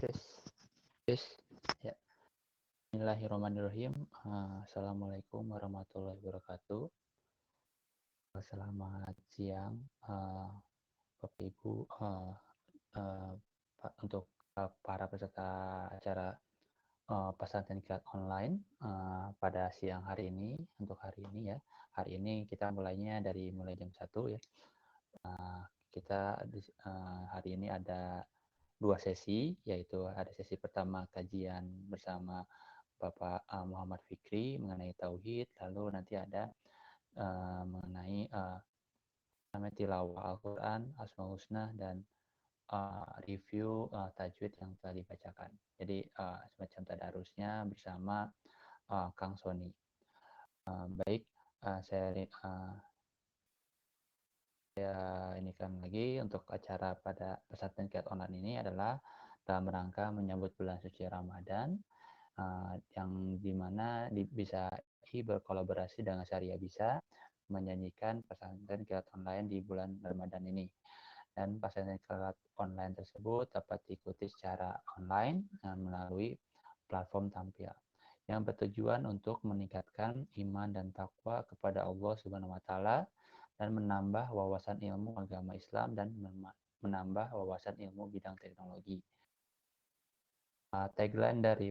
Tes, tes, ya. Bismillahirrahmanirrahim. Assalamualaikum warahmatullahi wabarakatuh. Selamat siang, Bapak Ibu. Untuk para peserta acara pesantren kilat online pada siang hari ini. Untuk hari ini ya, hari ini kita mulai jam 1 ya. Kita hari ini ada 2 sesi, yaitu ada sesi pertama kajian bersama Bapak Muhammad Fikri mengenai tauhid, lalu nanti ada mengenai tilawah Al-Quran, Asmaul Husna, dan review tajwid yang telah dibacakan. Jadi semacam tadarusnya bersama Kang Sony. Baik, saya inikan lagi untuk acara pada pesantren kilat online ini adalah dalam rangka menyambut bulan suci Ramadan, yang dimana bisa berkolaborasi dengan Syariah Bisa menyanyikan pesantren kilat online di bulan Ramadan ini. Dan pesantren kilat online tersebut dapat diikuti secara online melalui platform tampil yang bertujuan untuk meningkatkan iman dan takwa kepada Allah Subhanahu wa taala dan menambah wawasan ilmu agama Islam dan menambah wawasan ilmu bidang teknologi. Tagline dari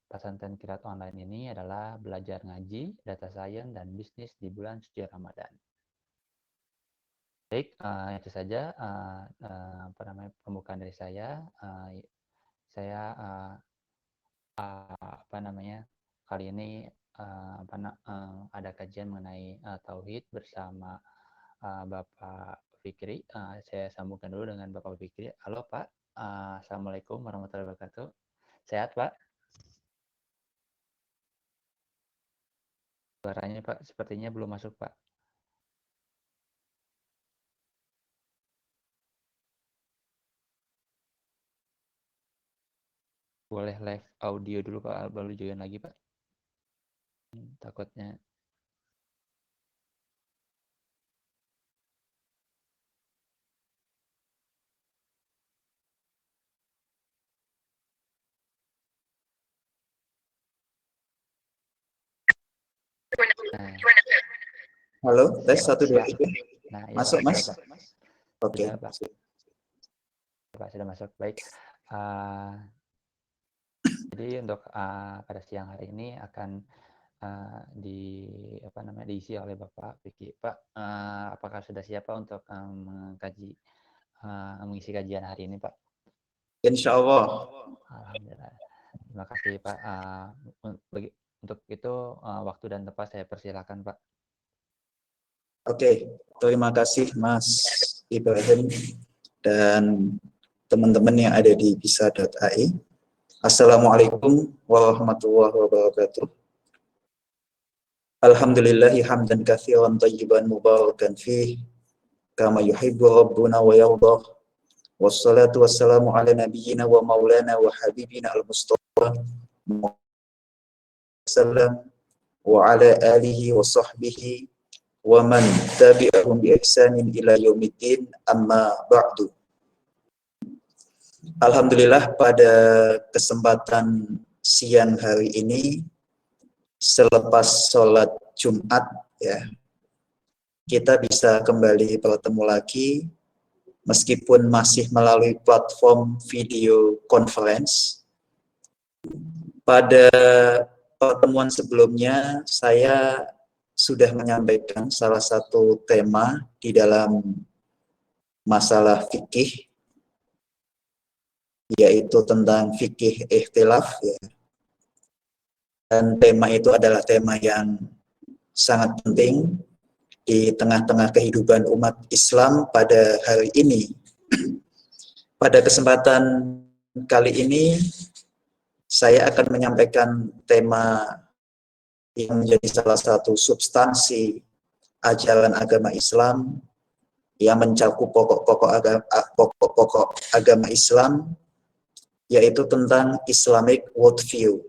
pesantren kilat online ini adalah belajar ngaji, data science, dan bisnis di bulan suci Ramadan. Baik, itu saja pembukaan dari saya. Saya kali ini ada kajian mengenai tauhid bersama Bapak Fikri. Saya sambungkan dulu dengan Bapak Fikri. Halo Pak, Assalamualaikum warahmatullahi wabarakatuh. Sehat Pak? Suaranya Pak sepertinya belum masuk Pak. Boleh live audio dulu Pak, baru join lagi Pak. Takutnya. Nah. Halo, tes Ya, 1, 2, 3. Nah, ya, masuk Mas? Pak. Oke. Sudah, Pak. Pak sudah masuk. Baik. Jadi untuk pada siang hari ini akan diisi oleh Bapak Vicky. Pak, apakah sudah siap Pak untuk mengisi kajian hari ini Pak? Insya Allah. Alhamdulillah. Terima kasih Pak. Untuk itu waktu dan tempat saya persilakan Pak. Oke, terima kasih Mas Ibrahim dan teman-teman yang ada di bisa.ai. Assalamualaikum warahmatullahi wabarakatuh. Alhamdulillahi hamdan katsiran thayyiban mubarakan fih kama yuhibbu rabbuna wa yardah. Wassalatu wassalamu ala nabiyyina wa maulana wa habibina al-mustafa sallam wa ala alihi wa sahbihi wa man tabi'ahum bi ihsanin ila yaumiddin, amma ba'du. Alhamdulillah pada kesempatan siang hari ini selepas sholat Jumat ya, kita bisa kembali bertemu lagi meskipun masih melalui platform video conference. Pada pertemuan sebelumnya saya sudah menyampaikan salah satu tema di dalam masalah fikih, yaitu tentang fikih ikhtilaf ya. Dan tema itu adalah tema yang sangat penting di tengah-tengah kehidupan umat Islam pada hari ini. Pada kesempatan kali ini saya akan menyampaikan tema yang menjadi salah satu substansi ajaran agama Islam yang mencakup pokok-pokok agama Islam, yaitu tentang Islamic worldview.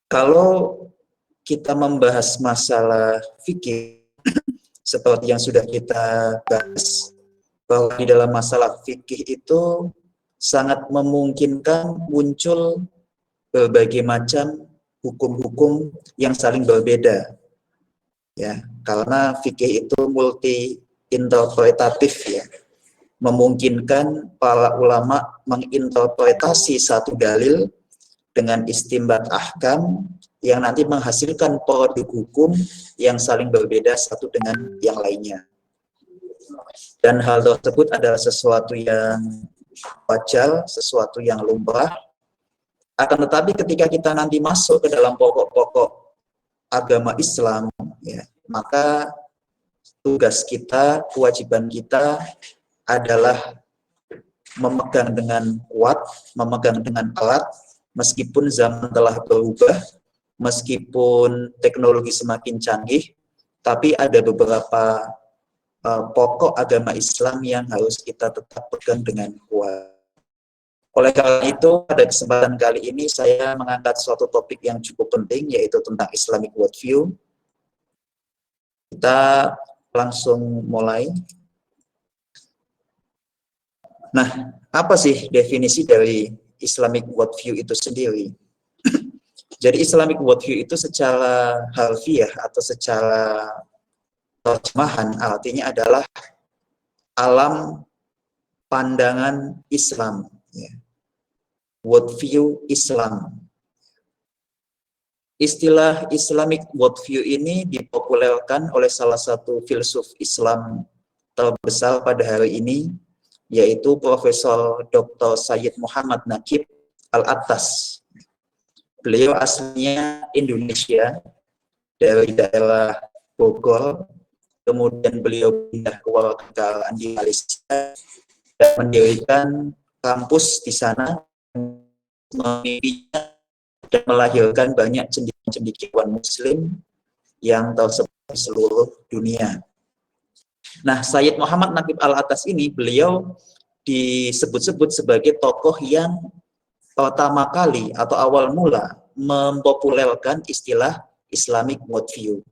Kalau kita membahas masalah fikih seperti yang sudah kita bahas bahwa di dalam masalah fikih itu sangat memungkinkan muncul berbagai macam hukum-hukum yang saling berbeda, ya, karena fikih itu multi interpretatif, ya, memungkinkan para ulama menginterpretasi satu dalil dengan istimbat ahkam yang nanti menghasilkan produk hukum yang saling berbeda satu dengan yang lainnya. Dan hal tersebut adalah sesuatu yang wajar, sesuatu yang lumrah. Akan tetapi ketika kita nanti masuk ke dalam pokok-pokok agama Islam, ya, maka tugas kita, kewajiban kita adalah memegang dengan kuat, memegang dengan erat, meskipun zaman telah berubah, meskipun teknologi semakin canggih, tapi ada beberapa pokok agama Islam yang harus kita tetap pegang dengan kuat. Oleh karena itu, pada kesempatan kali ini saya mengangkat suatu topik yang cukup penting, yaitu tentang Islamic worldview. Kita langsung mulai. Nah, apa sih definisi dari Islamic worldview itu sendiri? Jadi Islamic worldview itu secara harfiah atau secara terjemahan artinya adalah alam pandangan Islam, ya. Worldview Islam. Istilah Islamic worldview ini dipopulerkan oleh salah satu filsuf Islam terbesar pada hari ini, yaitu Profesor Dr. Sayyid Muhammad Naqib Al-Attas. Beliau aslinya Indonesia, dari daerah Bogor, kemudian beliau pindah ke warga di Malaysia dan mendirikan kampus di sana, memimpinnya dan melahirkan banyak cendekiawan Muslim yang tersebar di seluruh dunia. Nah, Sayyid Muhammad Naqib Al-Attas ini, beliau disebut-sebut sebagai tokoh yang pertama kali atau awal mula mempopulerkan istilah Islamic worldview.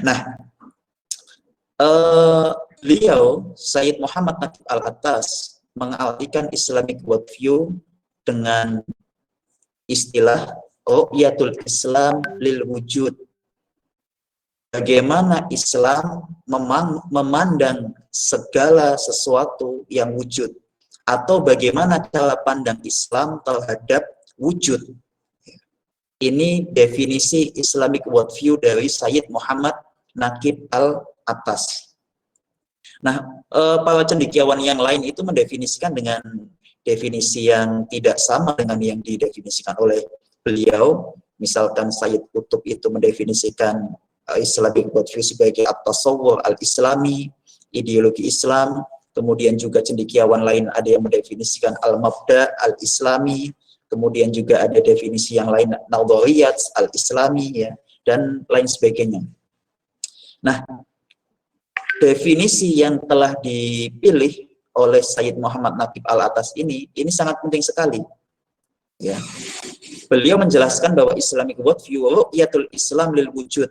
Nah, beliau, Sayyid Muhammad Naqib Al-Attas, mengartikan Islamic worldview dengan istilah ru'yatul Islam lil wujud. Bagaimana Islam memandang segala sesuatu yang wujud, atau bagaimana cara pandang Islam terhadap wujud. Ini definisi Islamic worldview dari Sayyid Muhammad Naqib Al-Attas. Nah, para cendekiawan yang lain itu mendefinisikan dengan definisi yang tidak sama dengan yang didefinisikan oleh beliau. Misalkan Sayyid Qutb itu mendefinisikan Islamic worldview sebagai at-tasawwur al-islami, ideologi Islam. Kemudian juga cendekiawan lain ada yang mendefinisikan al-mabda al-islami. Kemudian juga ada definisi yang lain, nadhariyat al-islami, ya, dan lain sebagainya. Nah, definisi yang telah dipilih oleh Sayyid Muhammad Naqib Al-Attas ini sangat penting sekali. Ya. Beliau menjelaskan bahwa Islamic worldview ru'yatul Islam lil wujud.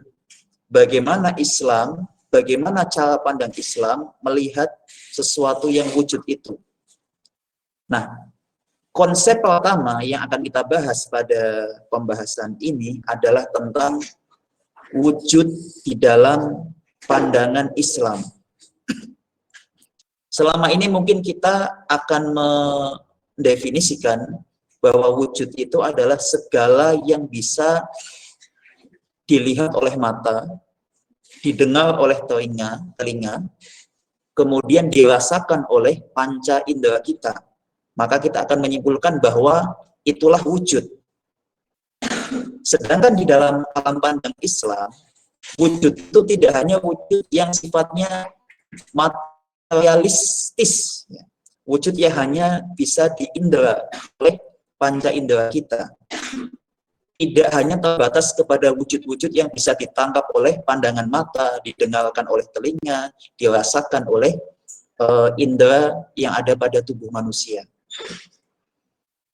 Bagaimana Islam, bagaimana cara pandang Islam melihat sesuatu yang wujud itu. Nah, konsep pertama yang akan kita bahas pada pembahasan ini adalah tentang wujud di dalam pandangan Islam. Selama ini mungkin kita akan mendefinisikan bahwa wujud itu adalah segala yang bisa dilihat oleh mata, didengar oleh telinga, kemudian dirasakan oleh panca indera kita. Maka kita akan menyimpulkan bahwa itulah wujud. Sedangkan di dalam alam pandang Islam, wujud itu tidak hanya wujud yang sifatnya materialistis. Wujud yang hanya bisa diindera oleh panca indera kita. Tidak hanya terbatas kepada wujud-wujud yang bisa ditangkap oleh pandangan mata, didengarkan oleh telinga, dirasakan oleh indera yang ada pada tubuh manusia.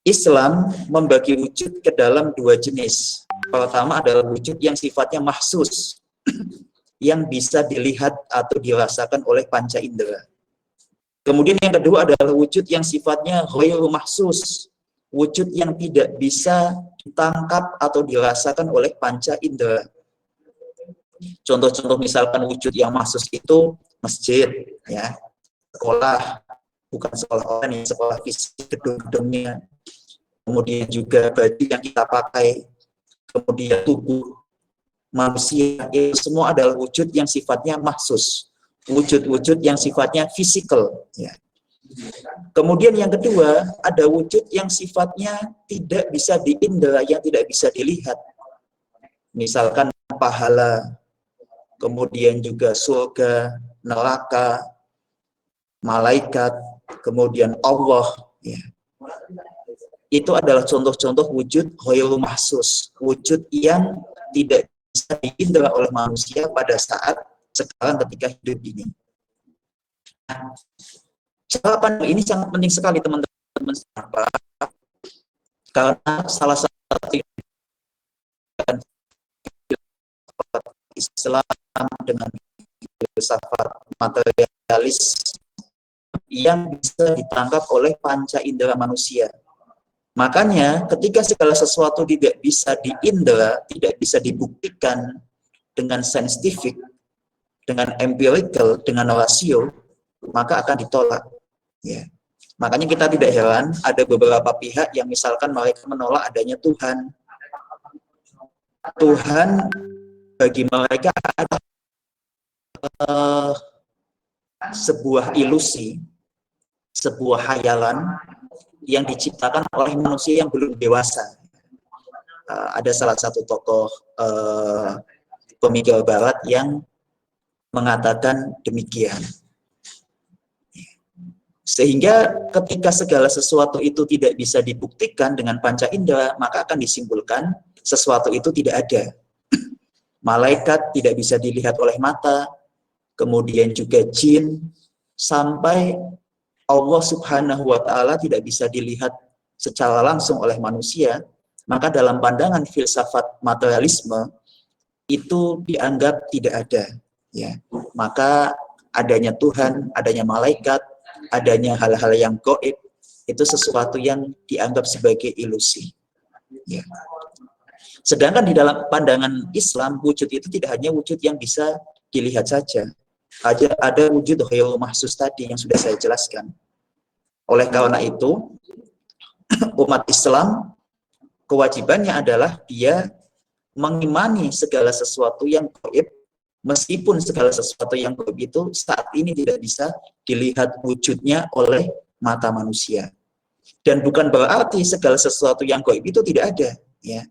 Islam membagi wujud ke dalam dua jenis. Pertama adalah wujud yang sifatnya mahsus. yang bisa dilihat atau dirasakan oleh panca indera. Kemudian yang kedua adalah wujud yang sifatnya ghairu mahsus, wujud yang tidak bisa ditangkap atau dirasakan oleh panca indera. Contoh-contoh misalkan wujud yang mahsus itu masjid, ya, sekolah, bukan sekolah online, sekolah fisik, gedung-gedungnya, kemudian juga baju yang kita pakai, kemudian tubuh manusia, itu semua adalah wujud yang sifatnya mahsus, wujud-wujud yang sifatnya fisikal, ya. Kemudian yang kedua, ada wujud yang sifatnya tidak bisa diindra, yang tidak bisa dilihat. Misalkan pahala, kemudian juga surga, neraka, malaikat, kemudian Allah, ya. Itu adalah contoh-contoh wujud ghairu mahsus, wujud yang tidak bisa diindra oleh manusia pada saat sekarang ketika hidup ini. Nah, cara pandang ini sangat penting sekali teman-teman, karena salah satu Islam dengan filsafat materialis yang bisa ditangkap oleh panca indera manusia. Makanya ketika segala sesuatu tidak bisa diindra, tidak bisa dibuktikan dengan saintifik, dengan empirical, dengan rasio, maka akan ditolak. Ya. Makanya kita tidak heran ada beberapa pihak yang misalkan mereka menolak adanya Tuhan. Tuhan bagi mereka adalah sebuah ilusi, sebuah hayalan yang diciptakan oleh manusia yang belum dewasa. Ada salah satu tokoh pemikir barat yang mengatakan demikian. Sehingga ketika segala sesuatu itu tidak bisa dibuktikan dengan panca indera, maka akan disimpulkan sesuatu itu tidak ada. Malaikat tidak bisa dilihat oleh mata, kemudian juga jin, sampai Allah Subhanahu wa Ta'ala tidak bisa dilihat secara langsung oleh manusia, maka dalam pandangan filsafat materialisme itu dianggap tidak ada. Ya. Maka adanya Tuhan, adanya malaikat, adanya hal-hal yang gaib, itu sesuatu yang dianggap sebagai ilusi. Ya. Sedangkan di dalam pandangan Islam, wujud itu tidak hanya wujud yang bisa dilihat saja. Ada wujud ghairu mahsus tadi yang sudah saya jelaskan. Oleh karena itu, umat Islam kewajibannya adalah dia mengimani segala sesuatu yang gaib, meskipun segala sesuatu yang gaib itu saat ini tidak bisa dilihat wujudnya oleh mata manusia. Dan bukan berarti segala sesuatu yang gaib itu tidak ada, ya.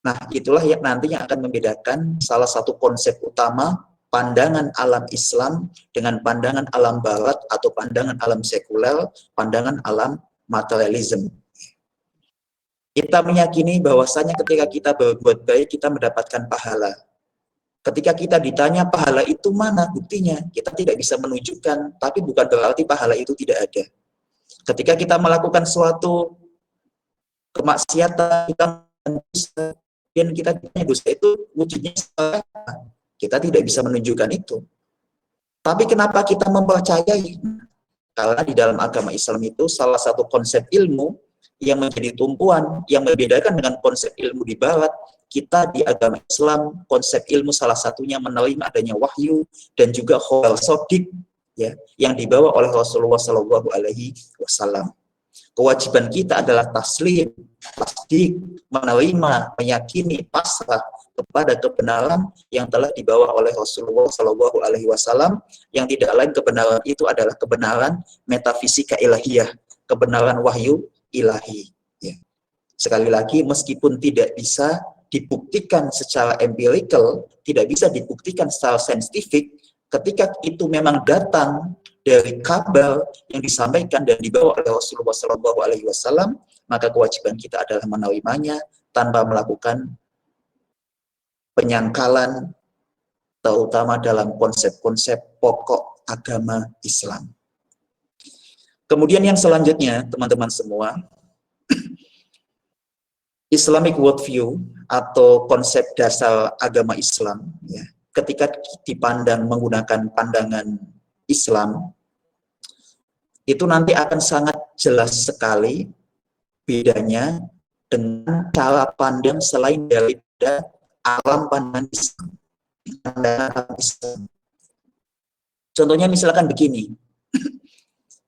Nah, itulah yang nantinya akan membedakan salah satu konsep utama pandangan alam Islam dengan pandangan alam barat atau pandangan alam sekuler, pandangan alam materialisme. Kita meyakini bahwasanya ketika kita berbuat baik, kita mendapatkan pahala. Ketika kita ditanya pahala itu mana buktinya, kita tidak bisa menunjukkan, tapi bukan berarti pahala itu tidak ada. Ketika kita melakukan suatu kemaksiatan, dan kita ditanya dosa itu wujudnya apa? Kita tidak bisa menunjukkan itu. Tapi kenapa kita mempercayai? Karena di dalam agama Islam itu salah satu konsep ilmu yang menjadi tumpuan, yang membedakan dengan konsep ilmu di barat, kita di agama Islam, konsep ilmu salah satunya menerima adanya wahyu dan juga khabar sodik, ya, yang dibawa oleh Rasulullah Shallallahu Alaihi Wasallam. Kewajiban kita adalah taslim, tasdik, menerima, meyakini, pasrah kepada kebenaran yang telah dibawa oleh Rasulullah Shallallahu Alaihi Wasallam, yang tidak lain kebenaran itu adalah kebenaran metafisika ilahiyah, kebenaran wahyu ilahi. Ya. Sekali lagi, meskipun tidak bisa dibuktikan secara empirical, tidak bisa dibuktikan secara saintifik, ketika itu memang datang dari kabar yang disampaikan dan dibawa oleh Rasulullah Shallallahu Alaihi Wasallam, maka kewajiban kita adalah menerimanya tanpa melakukan penyangkalan, terutama dalam konsep-konsep pokok agama Islam. Kemudian yang selanjutnya, teman-teman semua, Islamic worldview atau konsep dasar agama Islam, ya, ketika dipandang menggunakan pandangan Islam, itu nanti akan sangat jelas sekali bedanya dengan cara pandang selain daripada alam pandangan Islam. Pandangan alam Islam. Contohnya misalkan begini,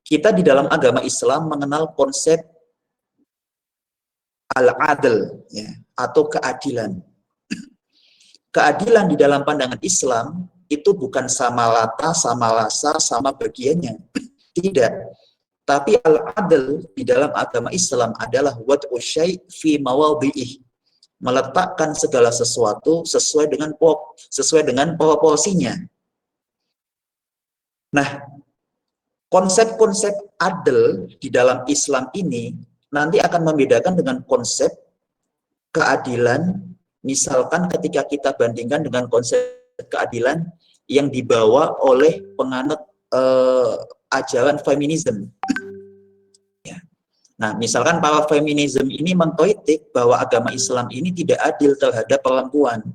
kita di dalam agama Islam mengenal konsep al-adl, ya, atau keadilan. Keadilan di dalam pandangan Islam itu bukan sama rata, sama rasa, sama bagiannya. Tidak. Tapi al-adl di dalam agama Islam adalah wad'u syai' fi mawadhi'ih. Meletakkan segala sesuatu sesuai dengan proporsinya. Nah, konsep-konsep adil di dalam Islam ini nanti akan membedakan dengan konsep keadilan, misalkan ketika kita bandingkan dengan konsep keadilan yang dibawa oleh penganut ajaran feminisme. Ya. Nah, misalkan para feminisme ini mengkritik bahwa agama Islam ini tidak adil terhadap perempuan.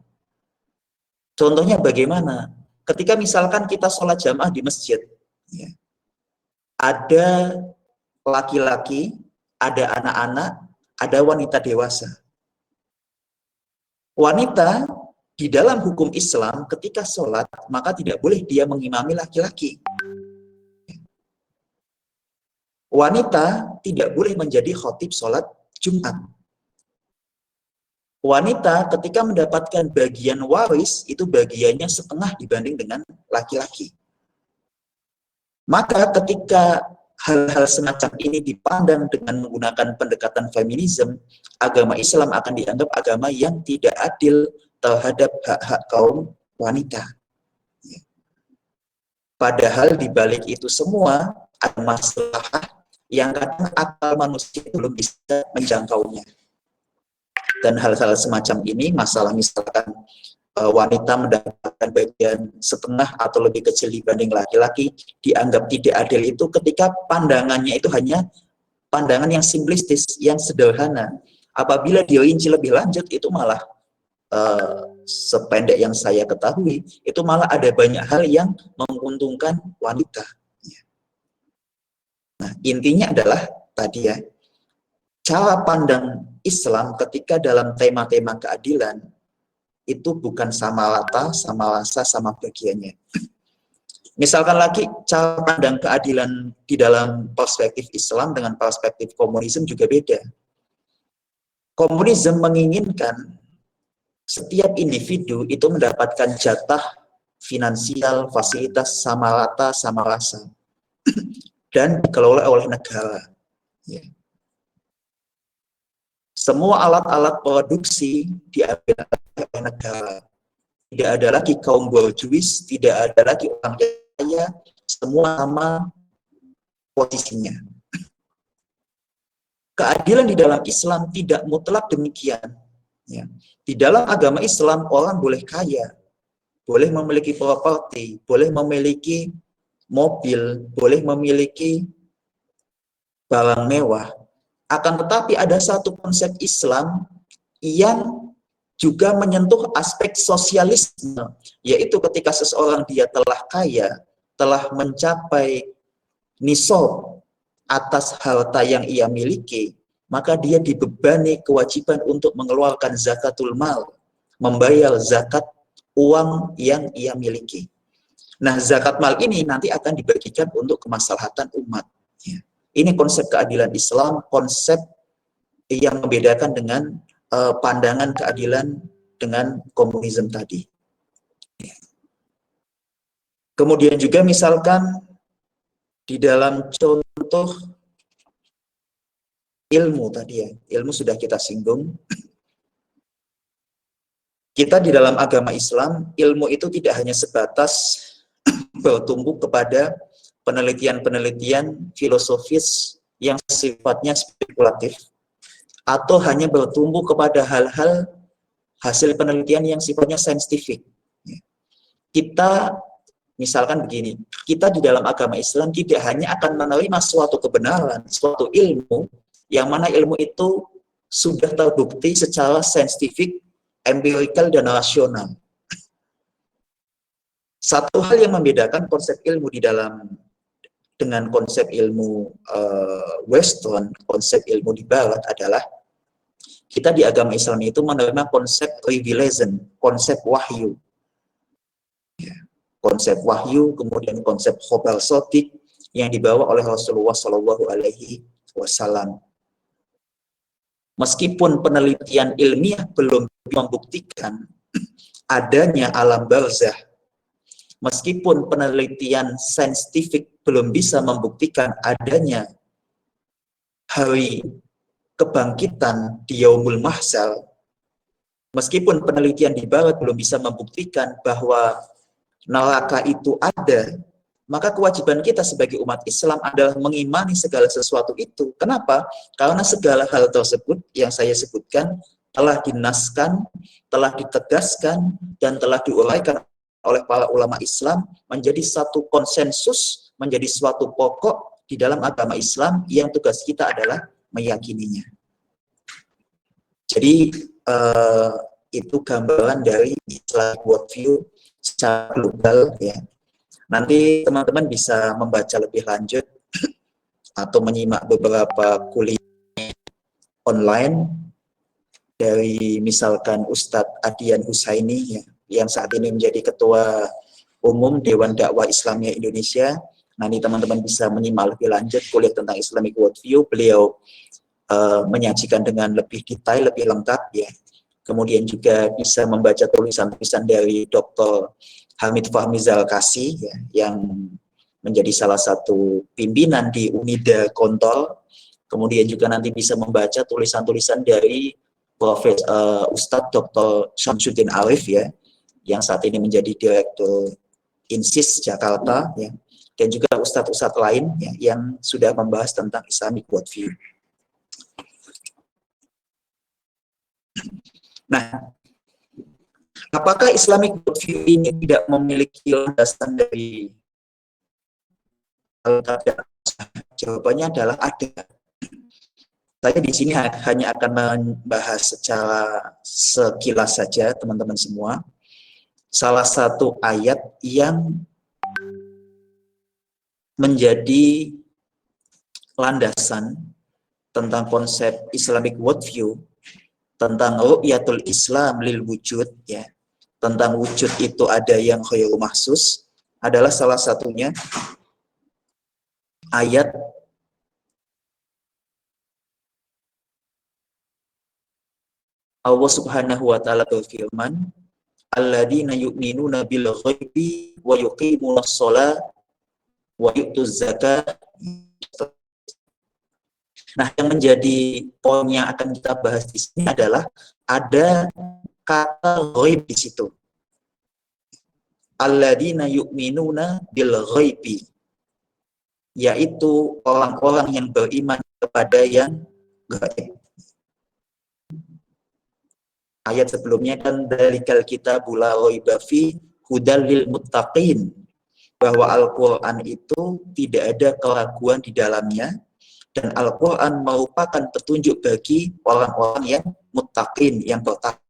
Contohnya bagaimana? Ketika misalkan kita sholat jamaah di masjid, ya, ada laki-laki, ada anak-anak, ada wanita dewasa. Wanita di dalam hukum Islam ketika sholat, maka tidak boleh dia mengimami laki-laki. Wanita tidak boleh menjadi khotib sholat Jumat. Wanita ketika mendapatkan bagian waris, itu bagiannya setengah dibanding dengan laki-laki. Maka ketika hal-hal semacam ini dipandang dengan menggunakan pendekatan feminisme, agama Islam akan dianggap agama yang tidak adil terhadap hak-hak kaum wanita. Padahal di balik itu semua ada masalah yang kadang akal manusia belum bisa menjangkaunya. Dan hal-hal semacam ini, masalah misalkan wanita mendapatkan bagian setengah atau lebih kecil dibanding laki-laki, dianggap tidak adil itu ketika pandangannya itu hanya pandangan yang simplistis, yang sederhana. Apabila dirinci lebih lanjut, itu malah sependek yang saya ketahui, itu malah ada banyak hal yang menguntungkan wanita. Nah, intinya adalah tadi ya, cara pandang Islam ketika dalam tema-tema keadilan itu bukan sama rata, sama rasa, sama bagiannya. Misalkan lagi cara pandang keadilan di dalam perspektif Islam dengan perspektif komunisme juga beda. Komunisme menginginkan setiap individu itu mendapatkan jatah finansial, fasilitas sama rata, sama rasa, dan dikelola oleh negara. Ya. Semua alat-alat produksi diambil oleh negara. Tidak ada lagi kaum borjuis, tidak ada lagi orang kaya, semua sama posisinya. Keadilan di dalam Islam tidak mutlak demikian. Ya. Di dalam agama Islam orang boleh kaya, boleh memiliki properti, boleh memiliki mobil, boleh memiliki barang mewah. Akan tetapi ada satu konsep Islam yang juga menyentuh aspek sosialisme, yaitu ketika seseorang dia telah kaya, telah mencapai nisab atas harta yang ia miliki, maka dia dibebani kewajiban untuk mengeluarkan zakatul mal, membayar zakat uang yang ia miliki. Nah, zakat mal ini nanti akan dibagikan untuk kemaslahatan umat. Ya. Ini konsep keadilan Islam, konsep yang membedakan dengan pandangan keadilan dengan komunisme tadi. Kemudian juga misalkan di dalam contoh ilmu tadi ya, ilmu sudah kita singgung. Kita di dalam agama Islam, ilmu itu tidak hanya sebatas bertumbuh kepada penelitian-penelitian filosofis yang sifatnya spekulatif, atau hanya bertumbuh kepada hal-hal hasil penelitian yang sifatnya saintifik. Kita, misalkan begini, kita di dalam agama Islam tidak hanya akan menerima suatu kebenaran, suatu ilmu, yang mana ilmu itu sudah terbukti secara saintifik, empirikal, dan rasional. Satu hal yang membedakan konsep ilmu di dalam dengan konsep ilmu Western, konsep ilmu di Barat adalah kita di agama Islam itu menerima konsep revelation, konsep wahyu. Konsep wahyu, kemudian konsep khobar sotik yang dibawa oleh Rasulullah Shallallahu Alaihi Wasallam. Meskipun penelitian ilmiah belum membuktikan adanya alam barzah, meskipun penelitian saintifik belum bisa membuktikan adanya hari kebangkitan di Yaumul Mahsyar, meskipun penelitian di Barat belum bisa membuktikan bahwa neraka itu ada, maka kewajiban kita sebagai umat Islam adalah mengimani segala sesuatu itu. Kenapa? Karena segala hal tersebut yang saya sebutkan telah dinaskan, telah ditegaskan, dan telah diuraikan oleh para ulama Islam menjadi satu konsensus, menjadi suatu pokok di dalam agama Islam yang tugas kita adalah meyakininya. Jadi itu gambaran dari Islamic worldview secara global ya. Nanti teman-teman bisa membaca lebih lanjut atau menyimak beberapa kuliah online dari misalkan Ustadz Adian Husaini ya, yang saat ini menjadi Ketua Umum Dewan Dakwah Islamiyah Indonesia. Nanti teman-teman bisa menyimak lebih lanjut kuliah tentang Islamic worldview. Beliau menyajikan dengan lebih detail, lebih lengkap ya. Kemudian juga bisa membaca tulisan-tulisan dari Dr. Hamid Fahmi Zalkasi ya, yang menjadi salah satu pimpinan di Unida Kontol. Kemudian juga nanti bisa membaca tulisan-tulisan dari Ustadz Dr. Syamsuddin Arif ya, yang saat ini menjadi Direktur INSIS Jakarta ya, dan juga ustadz-ustadz lain ya, yang sudah membahas tentang Islamic worldview. Nah, apakah Islamic worldview ini tidak memiliki landasan dari Alkitab? Jawabannya adalah ada. Saya di sini hanya akan membahas secara sekilas saja, teman-teman semua. Salah satu ayat yang menjadi landasan tentang konsep Islamic worldview, tentang ru'yatul Islam lil wujud ya, tentang wujud itu ada yang khairu mahsus, adalah salah satunya ayat Allah Subhanahu wa taala berfirman, alladzina yu'minuna bil ghaibi wa yuqimunas shalah wa yu'tuz zakah. Nah, yang menjadi poin yang akan kita bahas di sini adalah ada kata ghaib di situ. Alladzina yu'minuna bil ghaibi, yaitu orang-orang yang beriman kepada yang gaib. Ayat sebelumnya kan dalikal kitabul la raiba fi hudal lil muttaqin, bahwa Al-Qur'an itu tidak ada keraguan di dalamnya, dan Al-Quran merupakan petunjuk bagi orang-orang yang muttaqin, yang bertakwa.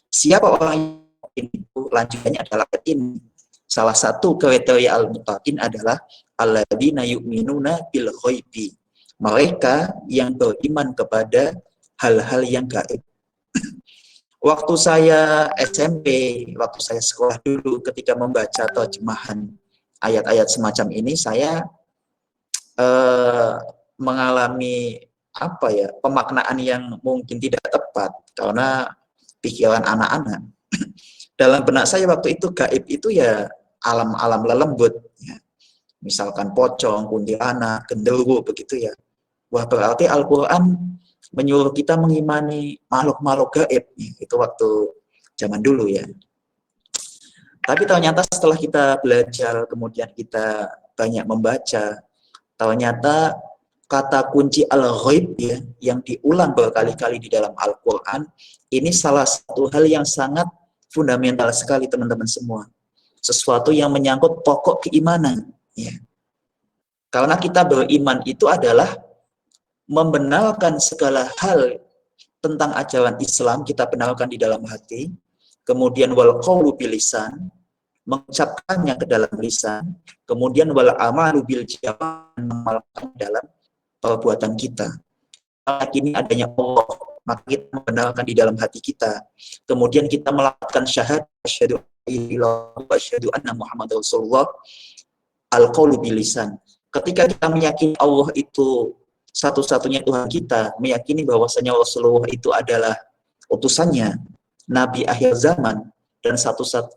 Siapa orang yang itu? Lanjutannya adalah ini. Salah satu kriteria al-muttaqin adalah alladzina yu'minuna bil ghaibi, mereka yang beriman kepada hal-hal yang gaib. Waktu saya SMP, waktu saya sekolah dulu, ketika membaca terjemahan ayat-ayat semacam ini, saya mengalami pemaknaan yang mungkin tidak tepat karena pikiran anak-anak. Dalam benak saya waktu itu gaib itu ya alam-alam lelembut ya. Misalkan pocong, kuntilanak, genderuwo begitu ya. Wah, berarti Al-Qur'an menyuruh kita mengimani makhluk-makhluk gaib ya. Itu waktu zaman dulu ya. Tapi ternyata setelah kita belajar, kemudian kita banyak membaca, ternyata kata kunci al-ghaib ya, yang diulang berkali-kali di dalam Al-Quran, ini salah satu hal yang sangat fundamental sekali teman-teman semua. Sesuatu yang menyangkut pokok keimanan. Ya. Karena kita beriman itu adalah membenarkan segala hal tentang ajaran Islam, kita benarkan di dalam hati, kemudian wal qawlu bil lisan, mengucapkannya ke dalam lisan, kemudian wal amalu bil jawarih, mengamalkan dalam perbuatan kita. Meyakini adanya Allah, maka kita membenarkan di dalam hati kita. Kemudian kita melakukan syahadat asyhadu wa asyhadu anna Muhammadar Rasulullah, al-qaulu bil lisan. Ketika kita meyakini Allah itu satu-satunya Tuhan kita, meyakini bahwasanya Rasulullah itu adalah utusannya, nabi akhir zaman, dan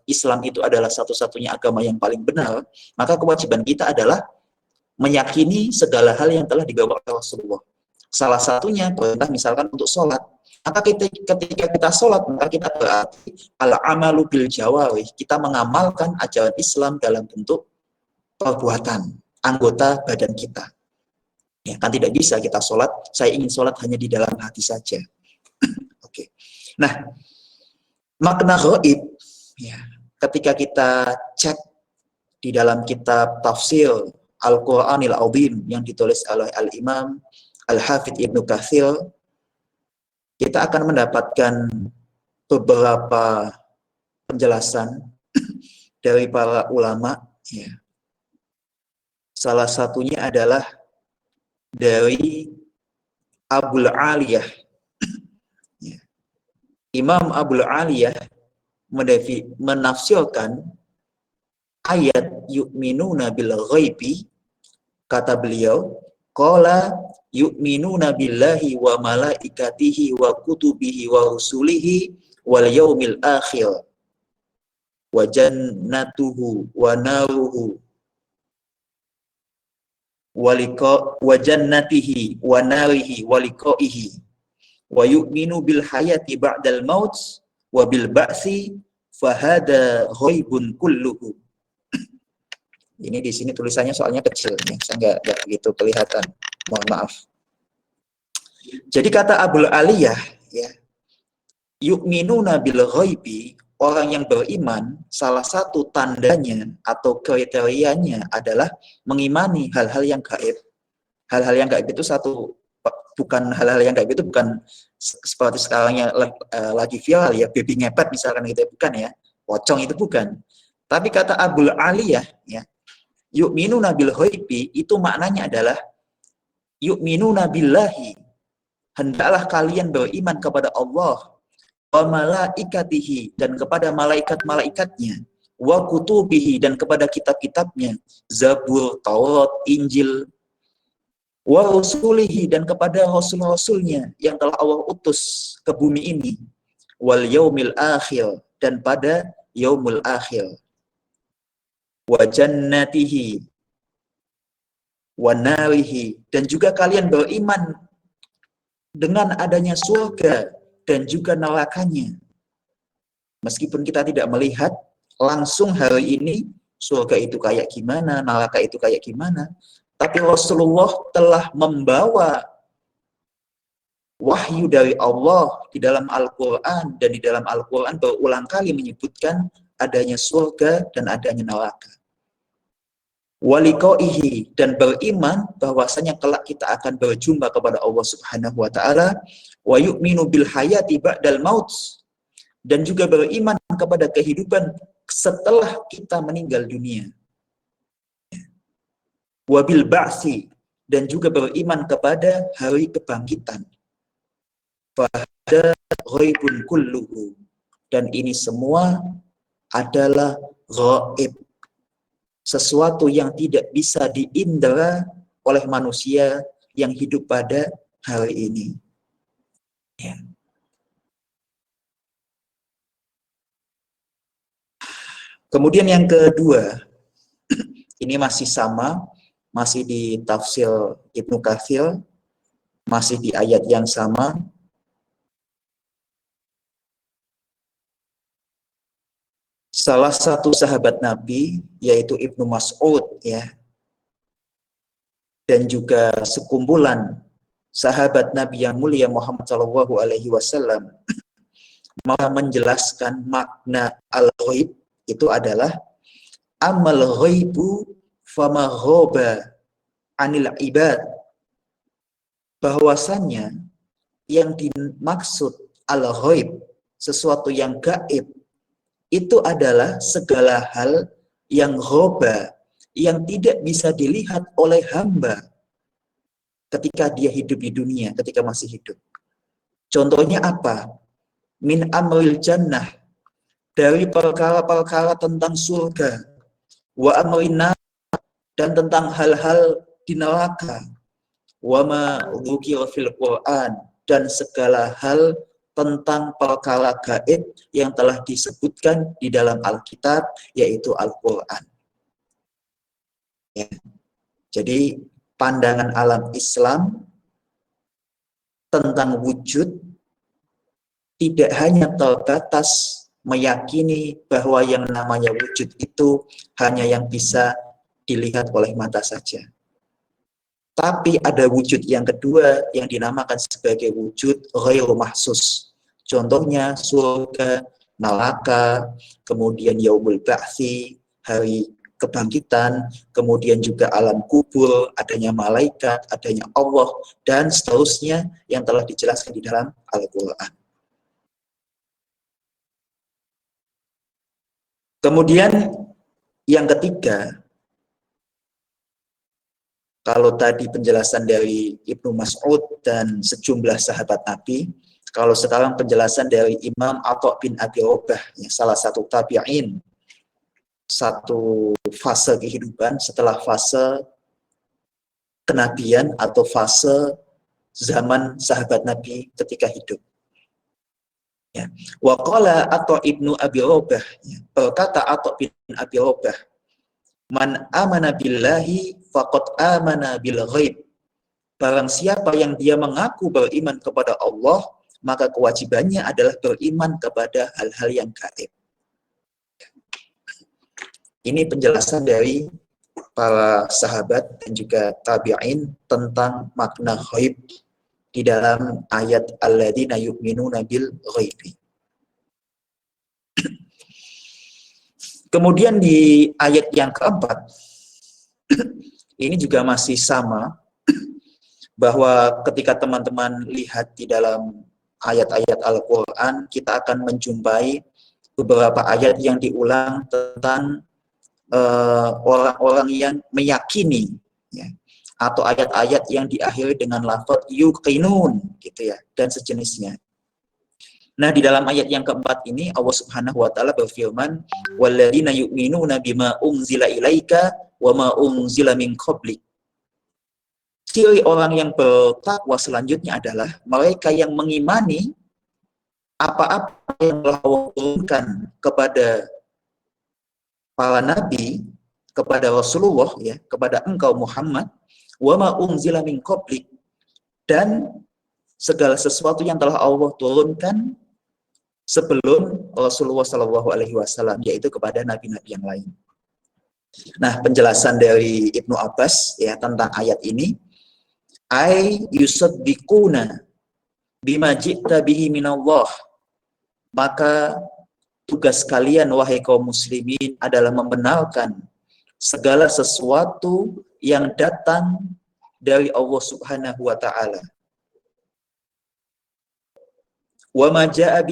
Islam itu adalah satu-satunya agama yang paling benar, maka kewajiban kita adalah meyakini segala hal yang telah dibawa oleh Rasulullah. Salah satunya perintah misalkan untuk sholat. Maka ketika kita sholat, maka kita berarti al-amalu bil jawarih, kita mengamalkan ajaran Islam dalam bentuk perbuatan, anggota badan kita. Ya, kan tidak bisa kita sholat, saya ingin sholat hanya di dalam hati saja. Oke. Nah, makna ghaib, ya, ketika kita cek di dalam kitab tafsir Al-Quranil Azim yang ditulis oleh Al-Imam Al-Hafidh Ibnu Katsir, kita akan mendapatkan beberapa penjelasan dari para ulama. Ya. Salah satunya adalah dari Abul Aliyah. Ya. Imam Abul Aliyah menafsirkan ayat yu'minuna bil ghaibi, kata beliau, qala yu'minuna billahi wa malaikatihi wa kutubihi wa rusulihi wal yaumil akhir wa jannatuhu wa naruhu wa jannatihi wa narihi wa liqaihi wa yu'minu bil hayati ba'dal maut wa bil ba'si fahada ghaibun kulluhu. Ini di sini tulisannya soalnya kecil, ya. Saya nggak begitu kelihatan. Mohon maaf. Jadi kata Abul Aliyah, ya, yu'minuna bil ghaibi, orang yang beriman, salah satu tandanya atau kriterianya adalah mengimani hal-hal yang gaib. Hal-hal yang gaib itu hal-hal yang gaib itu bukan seperti sekarang yang lagi viral ya, baby ngepet misalkan gitu, bukan ya. Pocong itu bukan. Tapi kata Abul Aliyah, ya, yu'minuna bil ghaibi itu maknanya adalah yu'minuna billahi, hendaklah kalian beriman kepada Allah, wa malaikatihi, dan kepada malaikat-malaikatnya, wa kutubihi, dan kepada kitab-kitabnya, Zabur, Taurat, Injil, wa rusulihi, dan kepada rasul-rasulnya yang telah Allah utus ke bumi ini, wal yaumil akhir, dan pada yaumul akhir, wa jannatihi wa narihi, dan juga kalian beriman dengan adanya surga dan juga nerakanya. Meskipun kita tidak melihat langsung hari ini surga itu kayak gimana, neraka itu kayak gimana, tapi Rasulullah telah membawa wahyu dari Allah di dalam Al-Quran, dan di dalam Al-Quran berulang kali menyebutkan adanya surga dan adanya neraka. Waliqaihi, dan beriman bahwasanya kelak kita akan berjumpa kepada Allah Subhanahu wa taala, wa yu'minu bil hayati ba'dal maut, dan juga beriman kepada kehidupan setelah kita meninggal dunia. Wa bil ba'si, dan juga beriman kepada hari kebangkitan. Fahada ghaibun kulluhu, dan ini semua adalah ghaib, sesuatu yang tidak bisa diindra oleh manusia yang hidup pada hari ini. Ya. Kemudian yang kedua, ini masih sama, masih di tafsir Ibnu Katsir, masih di ayat yang sama. Salah satu sahabat Nabi, yaitu Ibnu Mas'ud, ya, dan juga sekumpulan sahabat Nabi yang mulia Muhammad SAW, malah menjelaskan makna al-ghaib itu adalah amal ghaibu fama ghaba anil ibad, bahwasannya yang dimaksud al-ghaib, sesuatu yang gaib itu adalah segala hal yang ghoba, yang tidak bisa dilihat oleh hamba ketika dia hidup di dunia, ketika masih hidup. Contohnya apa? Min amril jannah, dari perkara-perkara tentang surga, wa amrin nar, dan tentang hal-hal di neraka, wa ma dzukira fil Qur'an, dan segala hal tentang perkara gaib yang telah disebutkan di dalam Alkitab, yaitu Al-Quran. Ya. Jadi pandangan alam Islam tentang wujud tidak hanya terbatas meyakini bahwa yang namanya wujud itu hanya yang bisa dilihat oleh mata saja. Tapi ada wujud yang kedua yang dinamakan sebagai wujud ghairu mahsus. Contohnya surga, neraka, kemudian yaumul ba'tsi, hari kebangkitan, kemudian juga alam kubur, adanya malaikat, adanya Allah, dan seterusnya yang telah dijelaskan di dalam Al-Quran. Kemudian yang ketiga, kalau tadi penjelasan dari Ibnu Mas'ud dan sejumlah sahabat Nabi, kalau sekarang penjelasan dari Imam Atha bin Abi Rabah, ya, salah satu tabi'in, satu fase kehidupan setelah fase kenabian atau fase zaman sahabat Nabi ketika hidup. Ya. Wa qala Atha ibnu Abi Rabah, ya, berkata Atha bin Abi Rabah, man amana billahi faqad amana bil ghaib. Barang siapa yang dia mengaku beriman kepada Allah, maka kewajibannya adalah beriman kepada hal-hal yang gaib. Ini penjelasan dari para sahabat dan juga tabi'in tentang makna ghaib di dalam ayat alladzina yu'minuna bil ghaibi. Kemudian di ayat yang keempat, ini juga masih sama, bahwa ketika teman-teman lihat di dalam ayat-ayat Al-Quran, kita akan menjumpai beberapa ayat yang diulang tentang orang-orang yang meyakini, ya, atau ayat-ayat yang diakhiri dengan lafaz yuqinun, gitu ya, dan sejenisnya. Nah, di dalam ayat yang keempat ini Allah Subhanahu wa taala berfirman, "Walladzina yu'minuna bima unzila ilaika wa ma unzila min qablik." Ciri orang yang bertakwa selanjutnya adalah mereka yang mengimani apa-apa yang telah Allah turunkan kepada para nabi, kepada Rasulullah, ya, kepada engkau Muhammad, wa ma unzila min qablik, dan segala sesuatu yang telah Allah turunkan sebelum Rasulullah SAW, yaitu kepada nabi-nabi yang lain. Nah, penjelasan dari Ibnu Abbas, ya, tentang ayat ini, ay yusaddiquna bima ji'ta bihi minallah, maka tugas kalian wahai kaum muslimin adalah membenarkan segala sesuatu yang datang dari Allah Subhanahu wa taala. Wa ma jaa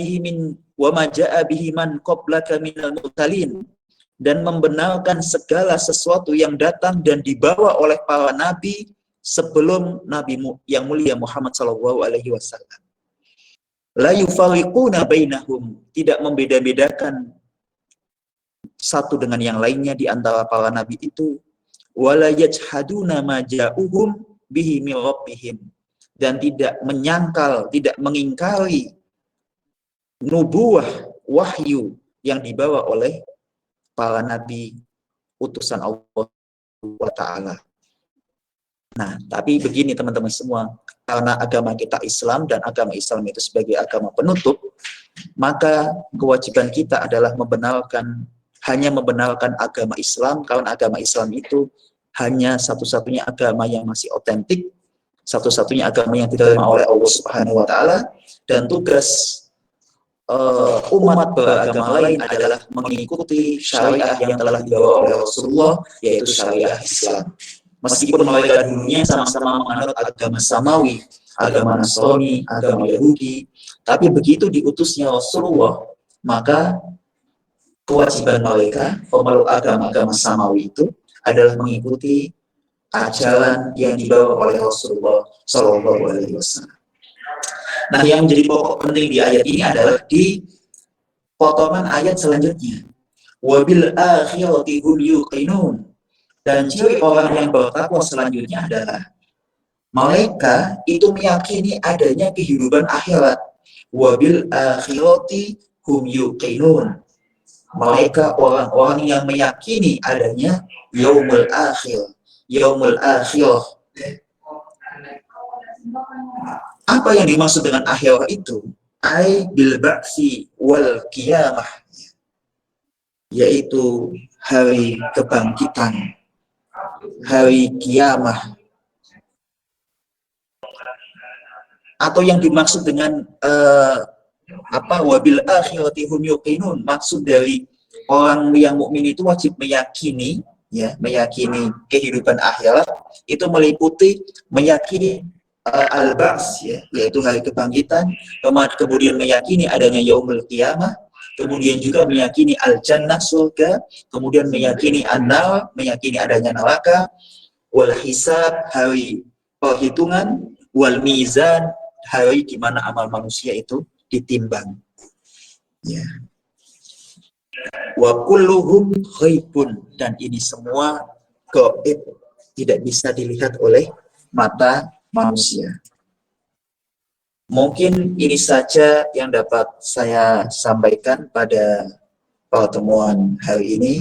bihi man qablaka minal mursalin, dan membenarkan segala sesuatu yang datang dan dibawa oleh para nabi sebelum Nabi yang mulia Muhammad sallallahu alaihi wasallam. La yufariquna bainahum, tidak membeda-bedakan satu dengan yang lainnya di antara para nabi itu. Wala yajhaduna ma ja'uhum bihi min rabbihim, dan tidak menyangkal, tidak mengingkari nubuwah, wahyu yang dibawa oleh para nabi utusan Allah wa ta'ala. Nah, tapi begini teman-teman semua, karena agama kita Islam dan agama Islam itu sebagai agama penutup, maka kewajiban kita adalah hanya membenarkan agama Islam, karena agama Islam itu hanya satu-satunya agama yang masih otentik, satu-satunya agama yang diterima oleh Allah Subhanahu wa taala, dan tugas umat beragama lain adalah mengikuti syariah yang telah dibawa oleh Rasulullah, yaitu syariah Islam. Meskipun mereka dulunya sama-sama menganut agama Samawi, agama Nasrani, agama Yahudi, tapi begitu diutusnya Rasulullah, maka kewajiban mereka, pemeluk agama-agama samawi itu adalah mengikuti ajaran yang dibawa oleh Rasulullah Shallallahu Alaihi Wasallam. Nah, yang menjadi pokok penting di ayat ini adalah di potongan ayat selanjutnya. Wabil akhirati hum yuqinun. Dan ciri orang yang bertakwa selanjutnya adalah mereka itu meyakini adanya kehidupan akhirat. Wabil akhirati hum yuqinun. Mereka orang-orang yang meyakini adanya yaumul akhir. Yaumul akhir. Apa yang dimaksud dengan akhir itu? Ai bil ba'si wal qiyamah, yaitu hari kebangkitan, hari kiamah. Atau yang dimaksud dengan wabil akhirati hum yuqinun, maksud dari orang yang mukmin itu wajib meyakini, ya, meyakini kehidupan akhirat itu meliputi meyakini al-ba'ts, ya, yaitu hari kebangkitan, kemudian meyakini adanya yaumul qiyamah, kemudian juga meyakini al-jannah, surga, kemudian meyakini an-nar, meyakini adanya neraka, wal hisab, hari perhitungan, wal mizan, hari di mana amal manusia itu ditimbang. Ya. Wa kulluhum ghaibun, dan ini semua gaib, tidak bisa dilihat oleh mata manusia. Mungkin ini saja yang dapat saya sampaikan pada pertemuan hari ini.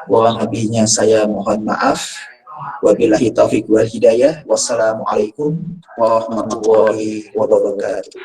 Kurang lebihnya saya mohon maaf. Wabillahi taufiq wal hidayah. Wassalamualaikum warahmatullahi wabarakatuh.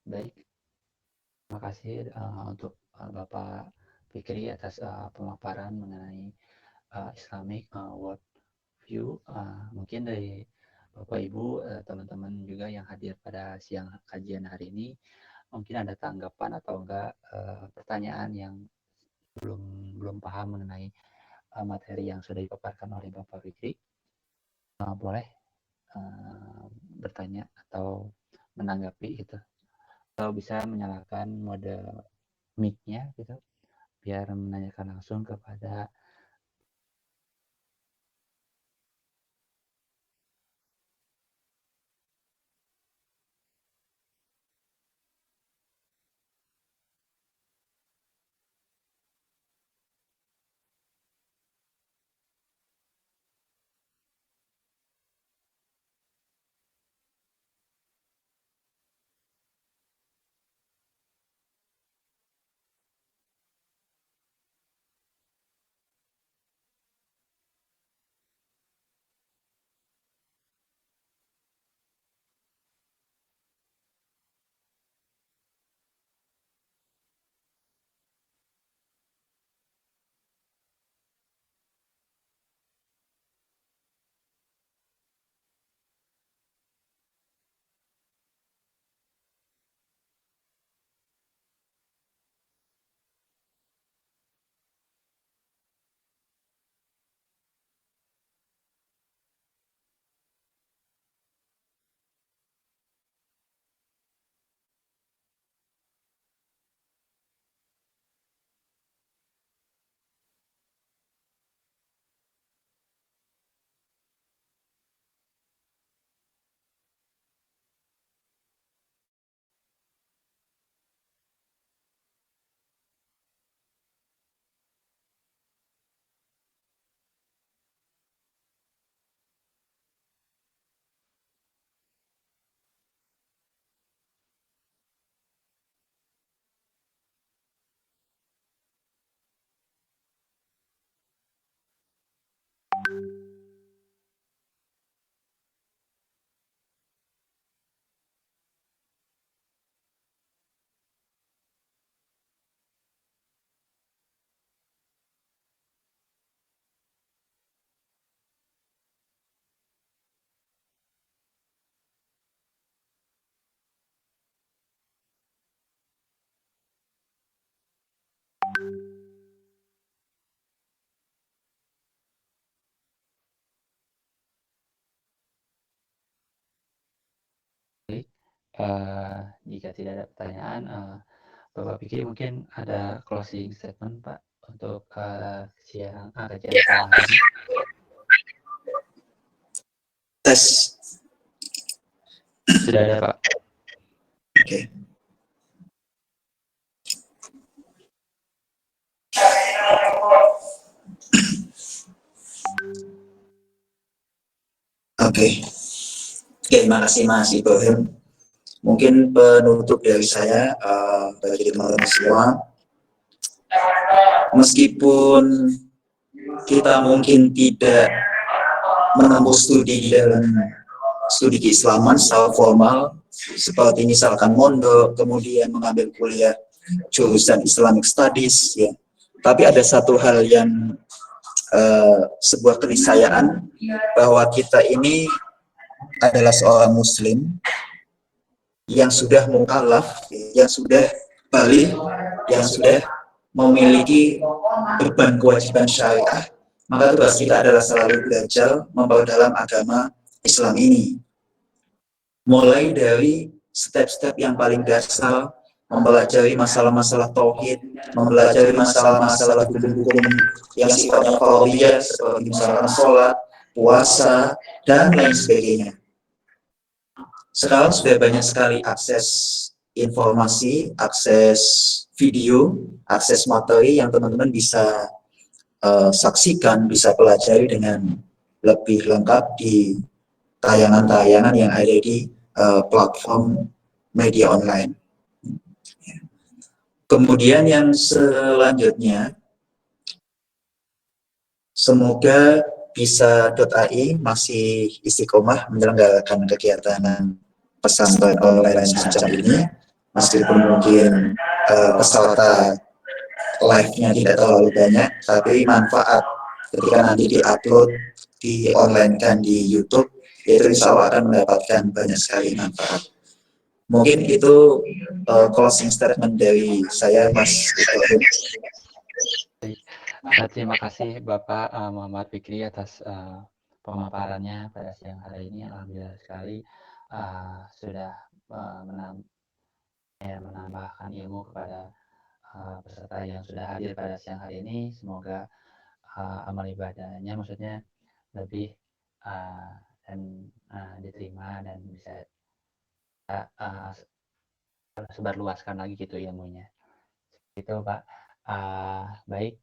Baik, terima kasih untuk Bapak Fikri atas pemaparan mengenai Islamic world view. Mungkin dari Bapak Ibu, teman-teman juga yang hadir pada siang kajian hari ini, mungkin ada tanggapan atau enggak pertanyaan yang belum belum paham mengenai materi yang sudah dipaparkan oleh Bapak Fikri. Boleh bertanya atau menanggapi itu, atau bisa menyalakan mode mic-nya gitu biar menanyakan langsung kepada Jika tidak ada pertanyaan, Bapak pikir mungkin ada closing statement Pak untuk kajian siang hari ini? Tes. Sudah ada Pak. Oke. Oke. Terima kasih Mas Ibrahim. Mungkin penutup dari saya bagi teman-teman semua, meskipun kita mungkin tidak menempuh studi di dalam studi keislaman secara formal, seperti misalkan mondok, kemudian mengambil kuliah jurusan Islamic Studies, ya. Tapi ada satu hal yang sebuah keniscayaan bahwa kita ini adalah seorang Muslim yang sudah mukallaf, yang sudah balik, yang sudah memiliki beban kewajiban syariah, maka tugas kita adalah selalu belajar memperdalam agama Islam ini. Mulai dari step-step yang paling dasar, mempelajari masalah-masalah tauhid, mempelajari masalah-masalah hukum-hukum yang sifatnya fardhiyah seperti misalkan sholat, puasa, dan lain sebagainya. Sekarang sudah banyak sekali akses informasi, akses video, akses materi yang teman-teman bisa saksikan, bisa pelajari dengan lebih lengkap di tayangan-tayangan yang ada di platform media online. Kemudian yang selanjutnya, semoga bisa.ai masih istiqomah menyelenggarakan kegiatan pesantren online semacam ini, meskipun mungkin peserta live-nya tidak terlalu banyak, tapi manfaat ketika nanti di-upload, di-online-kan di YouTube, itu insya Allah akan mendapatkan banyak sekali manfaat. Mungkin itu closing statement dari saya, Mas. Terima kasih Bapak Muhammad Fikri atas pemaparannya pada siang hari ini. Alhamdulillah sekali sudah menambahkan ilmu kepada peserta yang sudah hadir pada siang hari ini. Semoga amal ibadahnya maksudnya lebih dan diterima dan bisa sebarluaskan lagi gitu ilmunya. Itu Pak. Baik,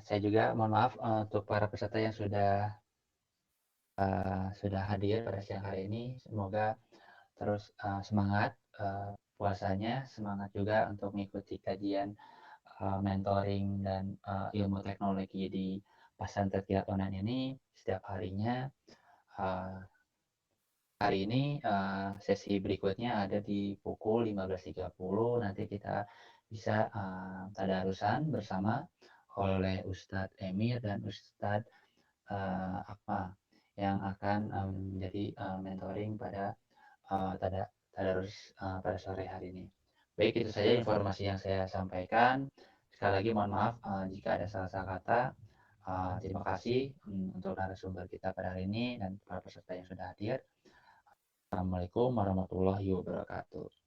saya juga mohon maaf untuk para peserta yang sudah hadir pada siang hari ini. Semoga terus semangat puasanya, semangat juga untuk mengikuti kajian mentoring dan ilmu teknologi di pesantren kilat online ini setiap harinya. Hari ini sesi berikutnya ada di pukul 15.30. Nanti kita bisa tadarusan bersama oleh Ustadz Emir dan Ustadz Akmal yang akan menjadi mentoring pada tadarus pada sore hari ini. Baik, itu saja informasi yang saya sampaikan. Sekali lagi mohon maaf jika ada salah-salah kata. Terima kasih untuk narasumber kita pada hari ini dan para peserta yang sudah hadir. Assalamualaikum warahmatullahi wabarakatuh.